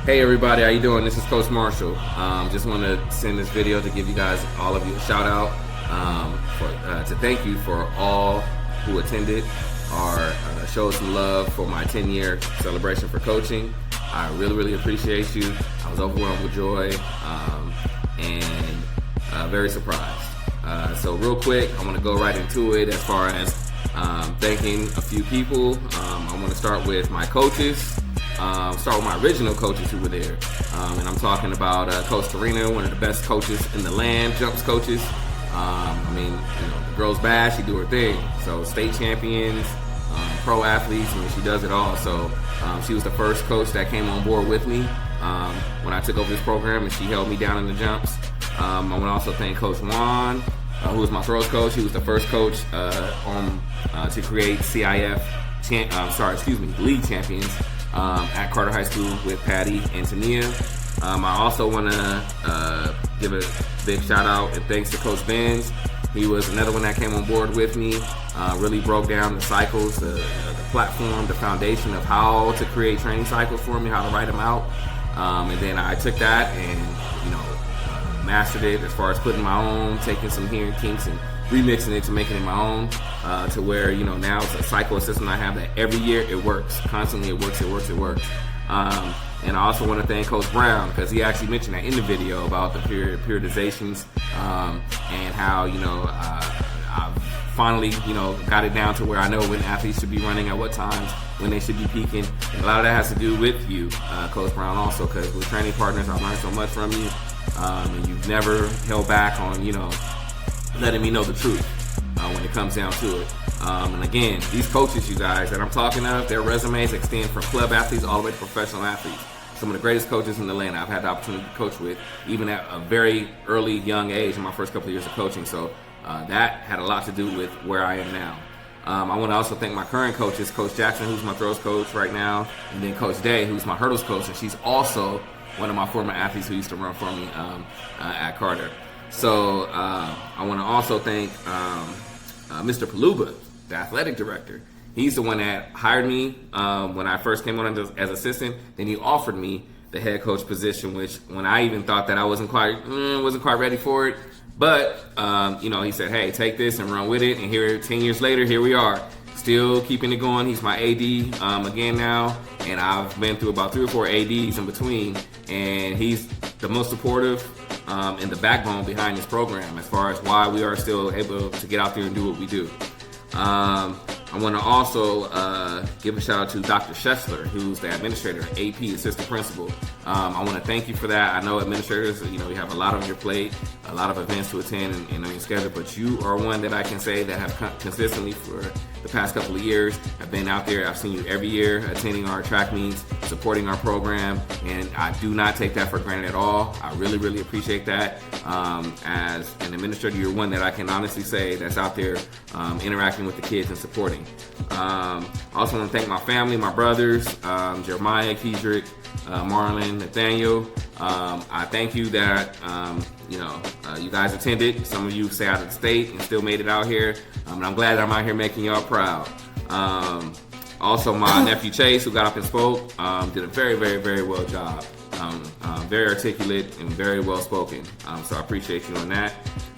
Hey everybody, how you doing? This is Coach Marshall. Just want to send this video to give you guys, all of you, a shout out to thank you for all who attended or showed some love for my 10-year celebration for coaching. I really appreciate you. I was overwhelmed with joy and very surprised. So real quick, I want to go right into it as far as thanking a few people. I want to start with my coaches. Start with my original coaches who were there. And I'm talking about Coach Karina, one of the best coaches in the land, jumps coaches. The girl's bad, she do her thing. So state champions, pro athletes, she does it all. So she was the first coach that came on board with me when I took over this program, and she held me down in the jumps. I want to also thank Coach Juan, who was my throws coach. He was the first coach to create CIF, league champions at Carter High School with Patty and Tania. I also want to give a big shout out and thanks to Coach Benz. He was another one that came on board with me, really broke down the cycles, the platform, the foundation of how to create training cycles for me, how to write them out. And then I took that and, mastered it as far as putting my own, taking some hearing kinks and remixing it to making it my own, to where, now it's a cycle system I have that every year it works. Constantly it works. And I also want to thank Coach Brown, because he actually mentioned that in the video about the periodizations and how, I finally, got it down to where I know when athletes should be running at what times, when they should be peaking. And a lot of that has to do with you, Coach Brown, also, because with training partners, I've learned so much from you. And you've never held back on, letting me know the truth when it comes down to it. And again, these coaches, you guys, that I'm talking of, their resumes extend from club athletes all the way to professional athletes. Some of the greatest coaches in the land I've had the opportunity to coach with, even at a very early, young age in my first couple of years of coaching. So that had a lot to do with where I am now. I want to also thank my current coaches, Coach Jackson, who's my throws coach right now, and then Coach Day, who's my hurdles coach, and she's also one of my former athletes who used to run for me at Carter. So I want to also thank Mr. Paluba, the athletic director. He's the one that hired me when I first came on as assistant. Then he offered me the head coach position, which when I even thought that I wasn't quite ready for it. But he said, "Hey, take this and run with it." And here, 10 years later, here we are, still keeping it going. He's my AD again now, and I've been through about 3 or 4 ADs in between. And he's the most supportive and the backbone behind this program as far as why we are still able to get out there and do what we do. I want to also give a shout out to Dr. Schessler, who's the administrator, AP, assistant principal. I want to thank you for that. I know administrators, you have a lot on your plate, a lot of events to attend and on your schedule, but you are one that I can say that have consistently for the past couple of years have been out there. I've seen you every year attending our track meets, supporting our program, and I do not take that for granted at all. I really appreciate that. As an administrator, you're one that I can honestly say that's out there interacting with the kids and supporting. I also want to thank my family, my brothers, Jeremiah, Kedrick, Marlon, Nathaniel. I thank you that you guys attended. Some of you stay out of the state and still made it out here. And I'm glad that I'm out here making y'all proud. Also, my nephew Chase, who got up and spoke, did a very well job. Very articulate and very well spoken. So I appreciate you on that.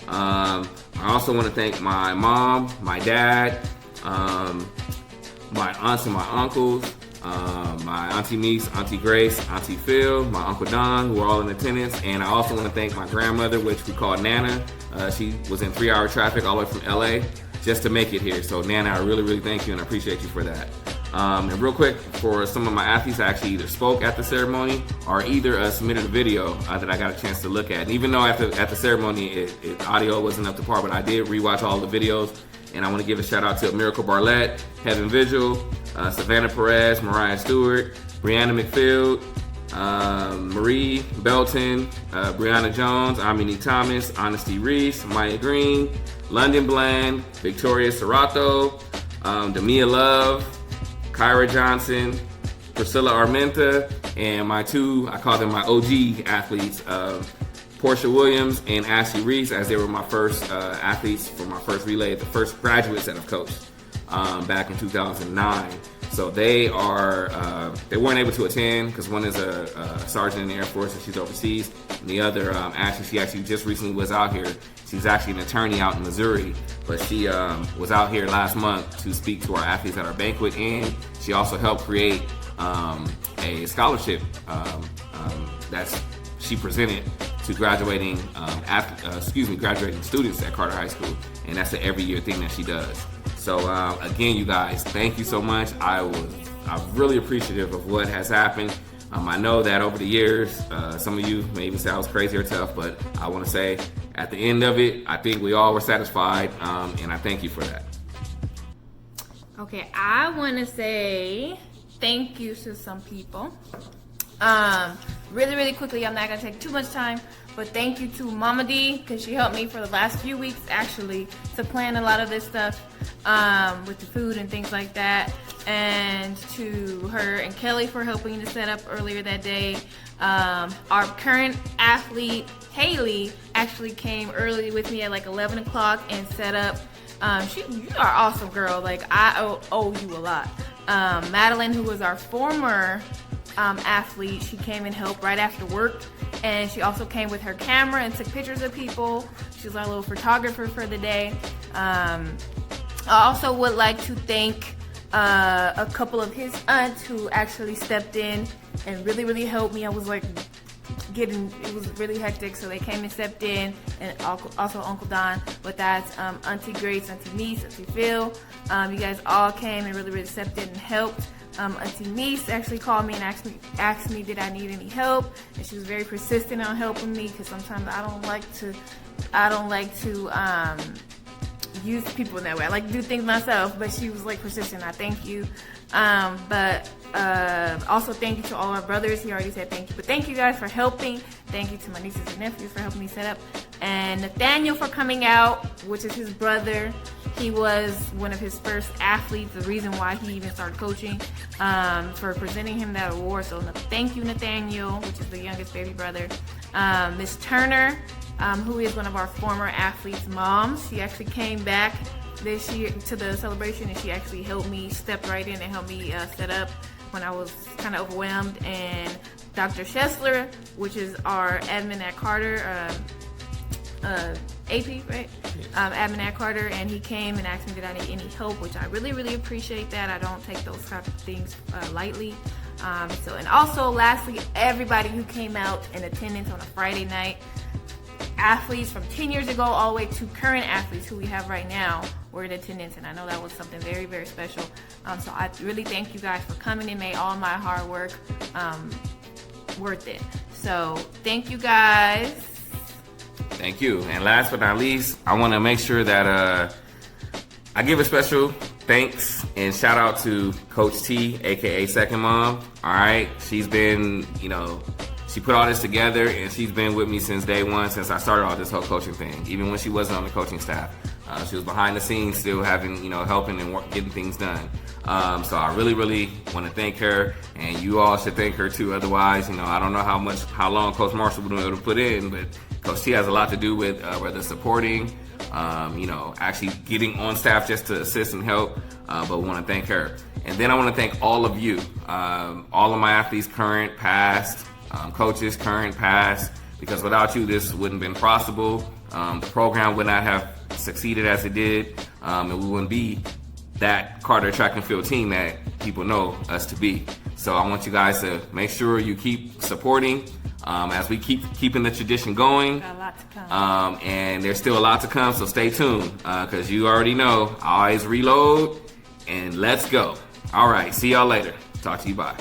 I also want to thank my mom, my dad, my aunts and my uncles, my Auntie Meese, Auntie Grace, Auntie Phil, my Uncle Don, who are all in attendance. And I also want to thank my grandmother, which we call Nana. She was in 3-hour traffic all the way from LA just to make it here. So Nana, I really thank you and I appreciate you for that. And real quick, for some of my athletes, I actually either spoke at the ceremony or either submitted a video that I got a chance to look at. And even though at the ceremony, audio wasn't up to par, but I did rewatch all the videos. And I want to give a shout out to Miracle Barlett, Heaven Vigil, Savannah Perez, Mariah Stewart, Brianna McField, Marie Belton, Brianna Jones, Amini Thomas, Honesty Reese, Maya Green, London Bland, Victoria Serrato, Demia Love, Kyra Johnson, Priscilla Armenta, and my two, I call them my OG athletes, Portia Williams and Ashley Reese, as they were my first athletes for my first relay, the first graduates that I've coached back in 2009. So So they they weren't able to attend because one is a sergeant in the Air Force and she's overseas, and the other she actually just recently was out here. She's actually an attorney out in Missouri, but she was out here last month to speak to our athletes at our banquet, and she also helped create a scholarship that she presented to graduating graduating students at Carter High School, and that's an every year thing that she does. So again, you guys, thank you so much. I'm really appreciative of what has happened. I know that over the years, some of you may even say I was crazy or tough, but I want to say at the end of it, I think we all were satisfied, and I thank you for that. Okay, I want to say thank you to some people. Really quickly, I'm not going to take too much time, but thank you to Mama D, because she helped me for the last few weeks, actually, to plan a lot of this stuff with the food and things like that. And to her and Kelly for helping to set up earlier that day. Our current athlete, Haley, actually came early with me at like 11 o'clock and set up. You are awesome, girl. Like, I owe you a lot. Madeline, who was our former athlete, she came and helped right after work, and she also came with her camera and took pictures of people. She's our little photographer for the day. I also would like to thank a couple of his aunts who actually stepped in and really helped me. I was like it was really hectic, so they came and stepped in, and also Uncle Don. But that's Auntie Grace, Auntie Niece, Auntie Phil. You guys all came and really stepped in and helped. Auntie Niece actually called me and asked me did I need any help, and she was very persistent on helping me, because sometimes I don't like to use people in that way. I like to do things myself, but she was like persistent. I thank you. But also thank you to all our brothers. He already said thank you, but thank you guys for helping. Thank you to my nieces and nephews for helping me set up, and Nathaniel for coming out, which is his brother. He was one of his first athletes, the reason why he even started coaching, for presenting him that award. So thank you, Nathaniel, which is the youngest baby brother. Miss Turner, who is one of our former athletes' moms. She actually came back this year to the celebration, and she actually helped me, stepped right in and helped me set up when I was kind of overwhelmed. And Dr. Schessler, which is our admin at Carter, AP, right? Admin at Carter, and he came and asked me did I need any help, which I really appreciate that. I don't take those type of things lightly. And also lastly, everybody who came out in attendance on a Friday night, athletes from 10 years ago all the way to current athletes who we have right now were in attendance, and I know that was something very special. So I really thank you guys for coming and made all my hard work worth it. So thank you guys. Thank you. And last but not least, I want to make sure that I give a special thanks and shout out to Coach T, aka Second Mom. All right, she's been, she put all this together, and she's been with me since day one, since I started all this whole coaching thing. Even when she wasn't on the coaching staff, she was behind the scenes, still having, helping and getting things done. So I really want to thank her, and you all should thank her too. Otherwise, I don't know how long Coach Marshall would be able to put in, but Coach T has a lot to do with whether supporting, actually getting on staff just to assist and help. But we want to thank her, and then I want to thank all of you, all of my athletes, current, past. Coaches, current, past, because without you, this wouldn't have been possible. The program would not have succeeded as it did, and we wouldn't be that Carter track and field team that people know us to be. So I want you guys to make sure you keep supporting as we keep keeping the tradition going. Got a lot to come. And there's still a lot to come, so stay tuned, because you already know, I always reload, and let's go. All right, see y'all later. Talk to you, bye.